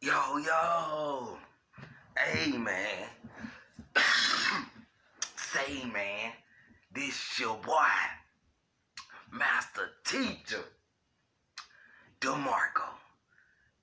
Yo, yo. Hey, man. Say, man. This your boy, Master Teacher, DeMarco.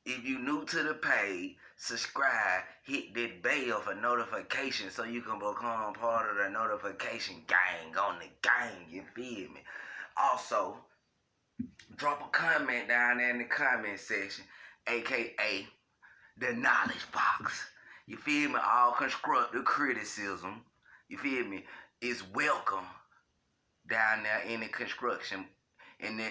If you new to the page, subscribe, hit that bell for notifications so you can become part of the notification gang on the gang, you feel me? Also, drop a comment down there in the comment section, aka the knowledge box. You feel me? All constructive criticism, you feel me, is welcome down there in the construction, in the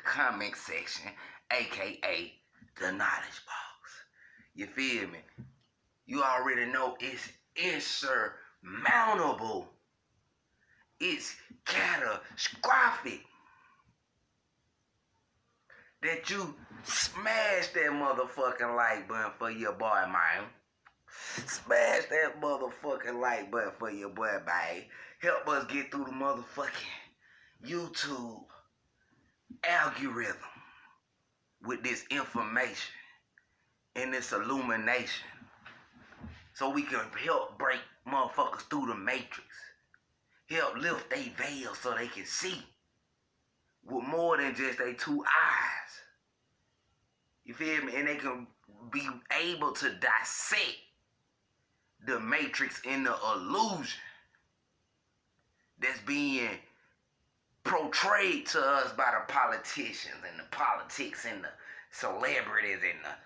comment section, aka the knowledge box. You feel me? You already know it's insurmountable. It's catastrophic that you smash that motherfucking like button for your boy, man. Smash that motherfucking like button for your boy, babe. Help us get through the motherfucking YouTube algorithm with this information and this illumination so we can help break motherfuckers through the matrix. Help lift they veil so they can see with more than just they two eyes. You feel me? And they can be able to dissect the matrix and the illusion that's being portrayed to us by the politicians and the politics and the celebrities and the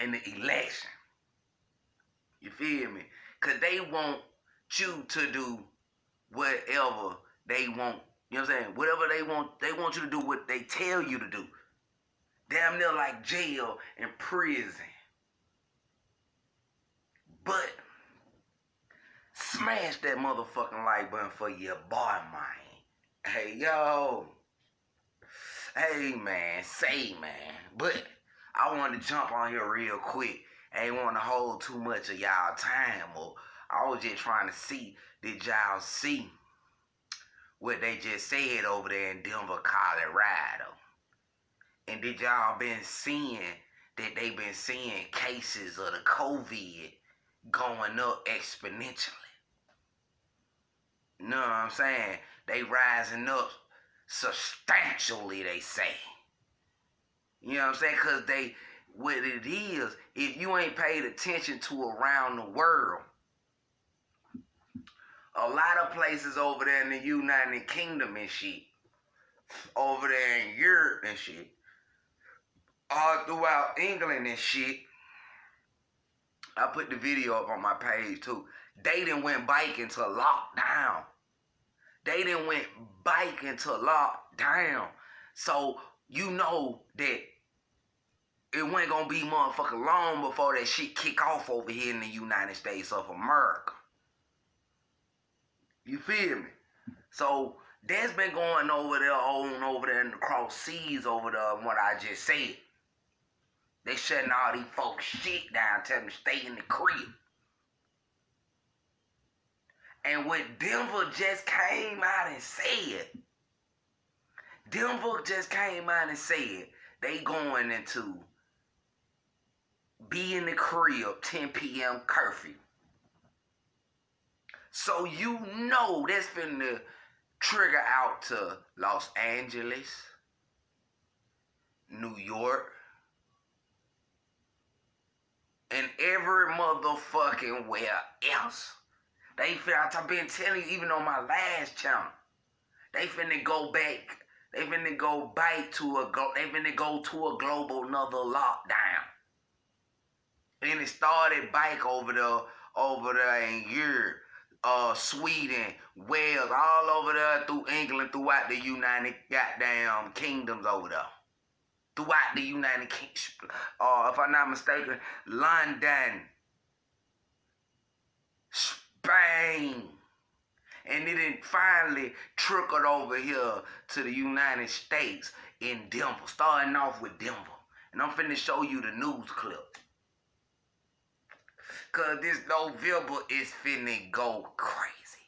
and the election. You feel me? Cause they want you to do whatever they want. You know what I'm saying? Whatever they want you to do what they tell you to do. Damn near like jail and prison. But smash that motherfucking like button for your boy, man. Hey, yo. Hey, man. Say, man. But I wanted to jump on here real quick. I ain't want to hold too much of y'all time. Or I was just trying to see, did y'all see what they just said over there in Denver, Colorado? And did y'all been seeing that they been seeing cases of the COVID going up exponentially? You know what I'm saying? They rising up substantially, they say. You know what I'm saying? Because what it is, if you ain't paid attention to around the world, a lot of places over there in the United Kingdom and shit, over there in Europe and shit, all throughout England and shit, I put the video up on my page too. They done went biking to lockdown. They done went biking to lockdown. So you know that it wasn't gonna be motherfucking long before that shit kick off over here in the United States of America. You feel me? So that's been going over there in the cross seas over there, what I just said. They shutting all these folks shit down, telling them to stay in the crib. And what Denver just came out and said, they going into be in the crib 10 p.m. curfew. So you know that's finna trigger out to Los Angeles, New York, and every motherfucking where else. They finna, I've been telling you even on my last channel, they finna go back, they finna go to a global another lockdown. And it started back over there in Europe, Sweden, Wales, all over there through England, throughout the United goddamn Kingdoms over there. Throughout the United Kingdom, if I'm not mistaken, London, Spain, and it finally trickled over here to the United States in Denver, starting off with Denver. And I'm finna show you the news clip. Cause this November is finna go crazy.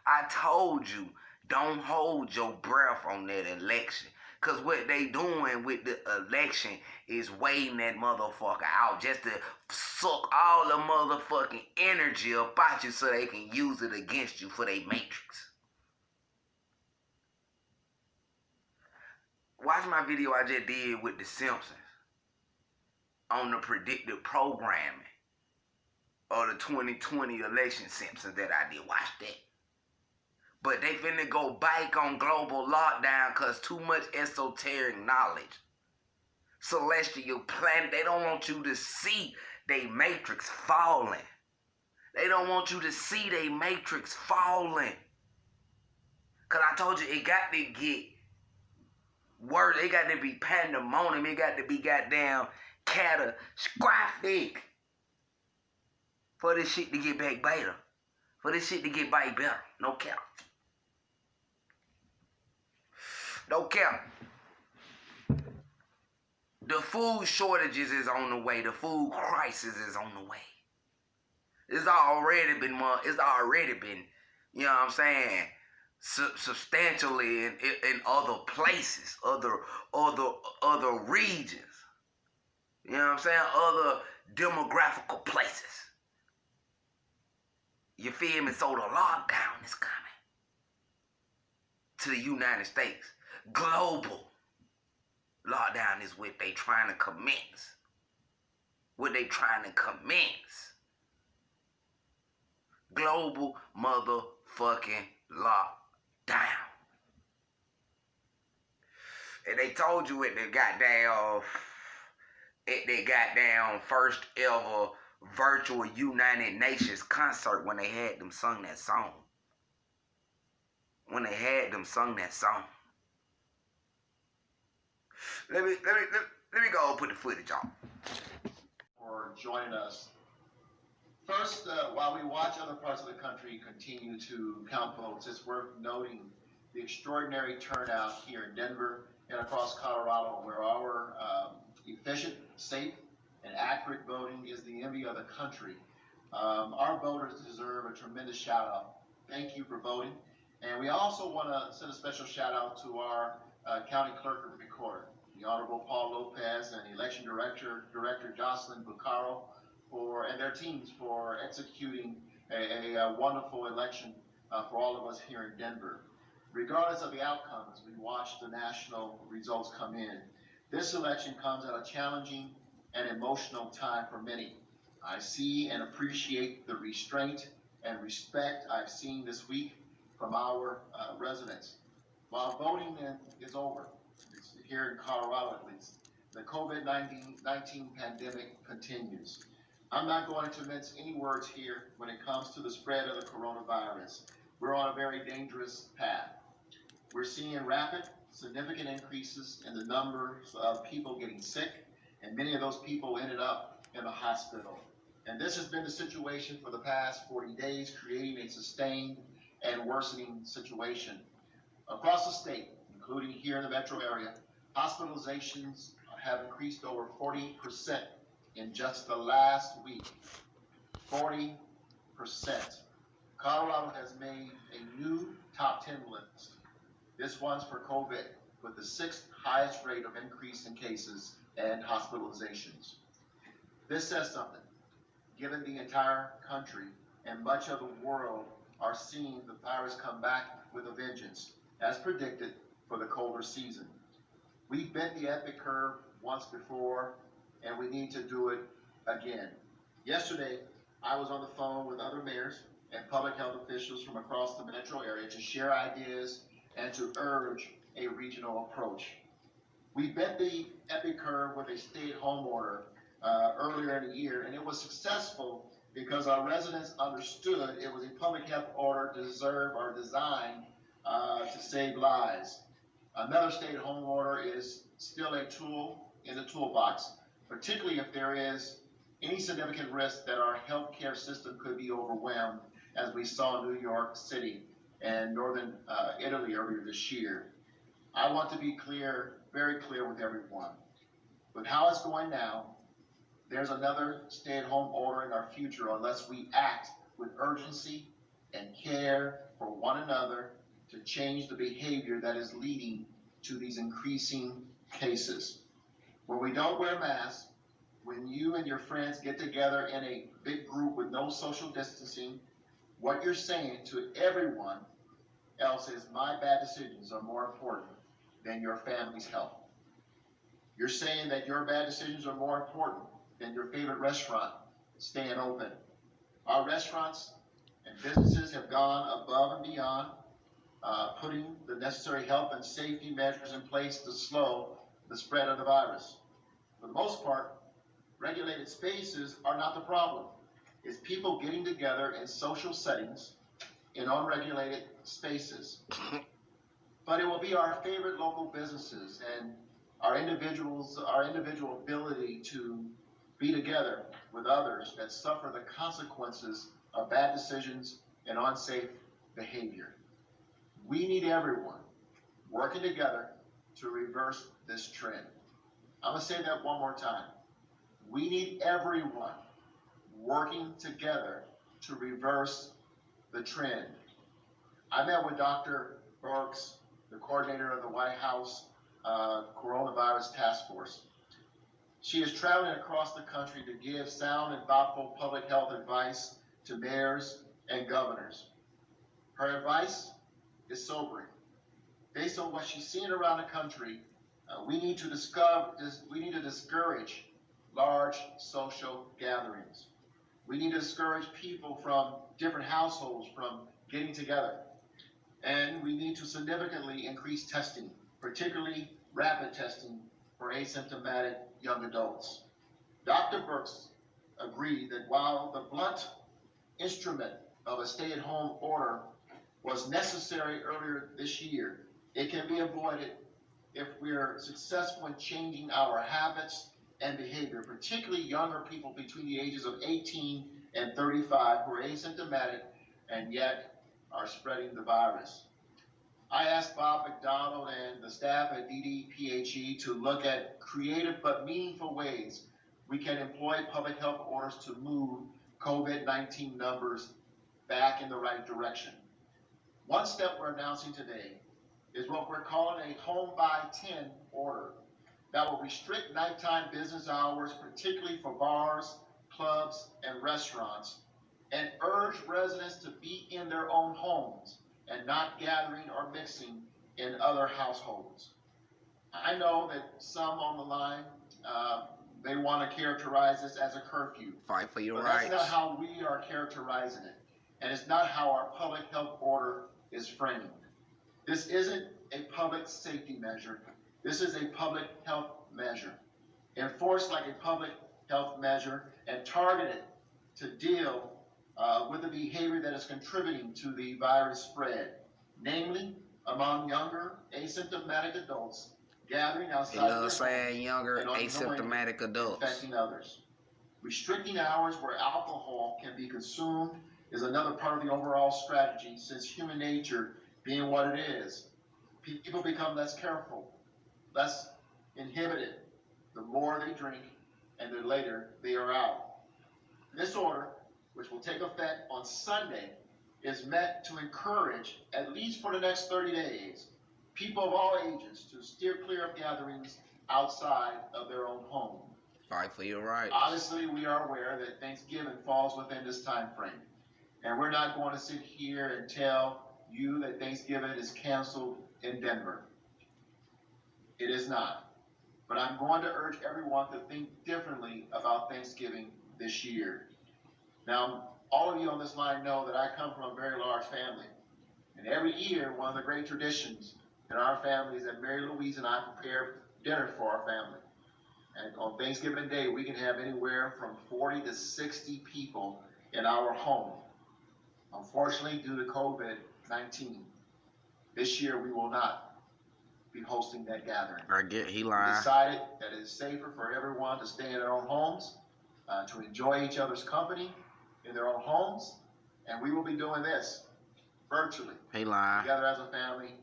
I told you, don't hold your breath on that election. Because what they doing with the election is waiting that motherfucker out just to suck all the motherfucking energy about you so they can use it against you for their matrix. Watch my video I just did with The Simpsons on the predictive programming of the 2020 election Simpsons that I did. Watch that. But they finna go back on global lockdown because too much esoteric knowledge. Celestial planet, they don't want you to see they matrix falling. They don't want you to see they matrix falling. Because I told you, it got to get worse. It got to be pandemonium. It got to be goddamn catastrophic for this shit to get back better. For this shit to get back better. No cap. No cap. The food shortages is on the way. The food crisis is on the way. It's already been, you know what I'm saying, substantially in other places, other regions. You know what I'm saying? Other demographical places. You feel me? So the lockdown is coming to the United States. Global lockdown is what they trying to commence. What they trying to commence. Global motherfucking lockdown. And they told you at the goddamn first ever virtual United Nations concert when they had them sung that song. When they had them sung that song. Let me go put the footage on. For joining us. First, while we watch other parts of the country continue to count votes, it's worth noting the extraordinary turnout here in Denver and across Colorado, where our efficient, safe, and accurate voting is the envy of the country. Our voters deserve a tremendous shout out. Thank you for voting. And we also want to send a special shout out to our county clerk and recorder, the Honorable Paul Lopez, and Election Director Jocelyn Bucaro, and their teams for executing a wonderful election for all of us here in Denver. Regardless of the outcome, as we watch the national results come in, this election comes at a challenging and emotional time for many. I see and appreciate the restraint and respect I've seen this week from our residents. While voting is over, here in Colorado at least, the COVID-19 pandemic continues. I'm not going to mince any words here when it comes to the spread of the coronavirus. We're on a very dangerous path. We're seeing rapid, significant increases in the numbers of people getting sick, and many of those people ended up in the hospital. And this has been the situation for the past 40 days, creating a sustained and worsening situation. Across the state, including here in the metro area, hospitalizations have increased over 40% in just the last week. 40%. Colorado has made a new top 10 list. This one's for COVID, with the 6th highest rate of increase in cases and hospitalizations. This says something, given the entire country and much of the world are seeing the virus come back with a vengeance, as predicted for the colder season. We've bent the epic curve once before, and we need to do it again. Yesterday, I was on the phone with other mayors and public health officials from across the metro area to share ideas and to urge a regional approach. We bent the epic curve with a stay-at-home order earlier in the year, and it was successful because our residents understood it was a public health order designed to save lives. Another stay-at-home order is still a tool in the toolbox, particularly if there is any significant risk that our healthcare system could be overwhelmed, as we saw in New York City and northern Italy earlier this year. I want to be clear, very clear with everyone. With how it's going now, there's another stay-at-home order in our future unless we act with urgency and care for one another to change the behavior that is leading to these increasing cases. When we don't wear masks, when you and your friends get together in a big group with no social distancing, what you're saying to everyone else is my bad decisions are more important than your family's health. You're saying that your bad decisions are more important than your favorite restaurant staying open. Our restaurants and businesses have gone above and beyond, putting the necessary health and safety measures in place to slow the spread of the virus. For the most part, regulated spaces are not the problem. It's people getting together in social settings in unregulated spaces. But it will be our favorite local businesses and our individual ability to be together with others that suffer the consequences of bad decisions and unsafe behavior. We need everyone working together to reverse this trend. I'm gonna say that one more time. We need everyone working together to reverse the trend. I met with Dr. Birx, the coordinator of the White House Coronavirus Task Force. She is traveling across the country to give sound and thoughtful public health advice to mayors and governors. Her advice is sobering. Based on what she's seeing around the country, we need to discourage large social gatherings. We need to discourage people from different households from getting together. And we need to significantly increase testing, particularly rapid testing for asymptomatic young adults. Dr. Birx agreed that while the blunt instrument of a stay-at-home order was necessary earlier this year, it can be avoided if we're successful in changing our habits and behavior, particularly younger people between the ages of 18 and 35 who are asymptomatic and yet are spreading the virus. I asked Bob McDonald and the staff at DDPHE to look at creative but meaningful ways we can employ public health orders to move COVID-19 numbers back in the right direction. One step we're announcing today is what we're calling a home by 10 order that will restrict nighttime business hours, particularly for bars, clubs, and restaurants, and urge residents to be in their own homes and not gathering or mixing in other households. I know that some on the line, they want to characterize this as a curfew. Fight for your but rights. That's not how we are characterizing it. And it's not how our public health order is framed. This isn't a public safety measure. This is a public health measure, enforced like a public health measure and targeted to deal with the behavior that is contributing to the virus spread, namely among younger asymptomatic adults gathering outside They love saying younger and asymptomatic adults. infecting others. Restricting hours where alcohol can be consumed is another part of the overall strategy, since human nature being what it is, people become less careful, less inhibited the more they drink, and the later they are out. This order, which will take effect on Sunday, is meant to encourage, at least for the next 30 days, people of all ages to steer clear of gatherings outside of their own home. Fight for your rights. Obviously, we are aware that Thanksgiving falls within this time frame, and we're not going to sit here and tell you that Thanksgiving is canceled in Denver. It is not. But I'm going to urge everyone to think differently about Thanksgiving this year. Now, all of you on this line know that I come from a very large family. And every year, one of the great traditions in our family is that Mary Louise and I prepare dinner for our family. And on Thanksgiving Day, we can have anywhere from 40 to 60 people in our home. Unfortunately, due to COVID-19, this year we will not be hosting that gathering. He We lying. decided that it is safer for everyone to stay in their own homes, to enjoy each other's company in their own homes, and we will be doing this virtually, He lying. together as a family,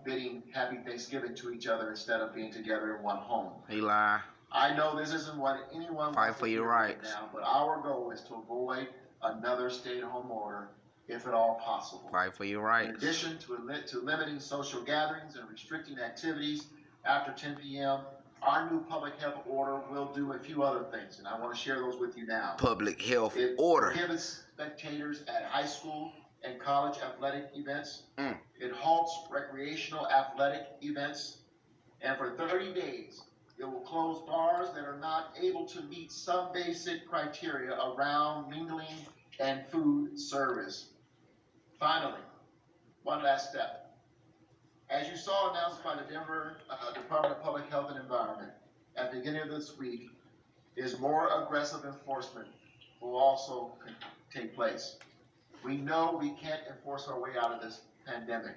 bidding happy Thanksgiving to each other instead of being together in one home. He lying. I know this isn't what anyone Fight wants for to your hear right rights. now, but our goal is to avoid another stay-at-home order if at all possible. Fight for your In rights. addition to limiting social gatherings and restricting activities after 10 p.m., our new public health order will do a few other things, and I want to share those with you now. Public health It order. prohibits spectators at high school and college athletic events. Mm. It halts recreational athletic events. And for 30 days, it will close bars that are not able to meet some basic criteria around mingling and food service. Finally, one last step. As you saw announced by the Denver Department of Public Health and Environment at the beginning of this week, is more aggressive enforcement will also take place. We know we can't enforce our way out of this pandemic.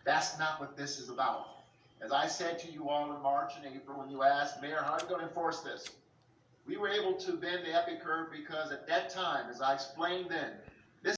That's not what this is about. As I said to you all in March and April when you asked, Mayor, how are you going to enforce this? We were able to bend the epic curve because at that time, as I explained then,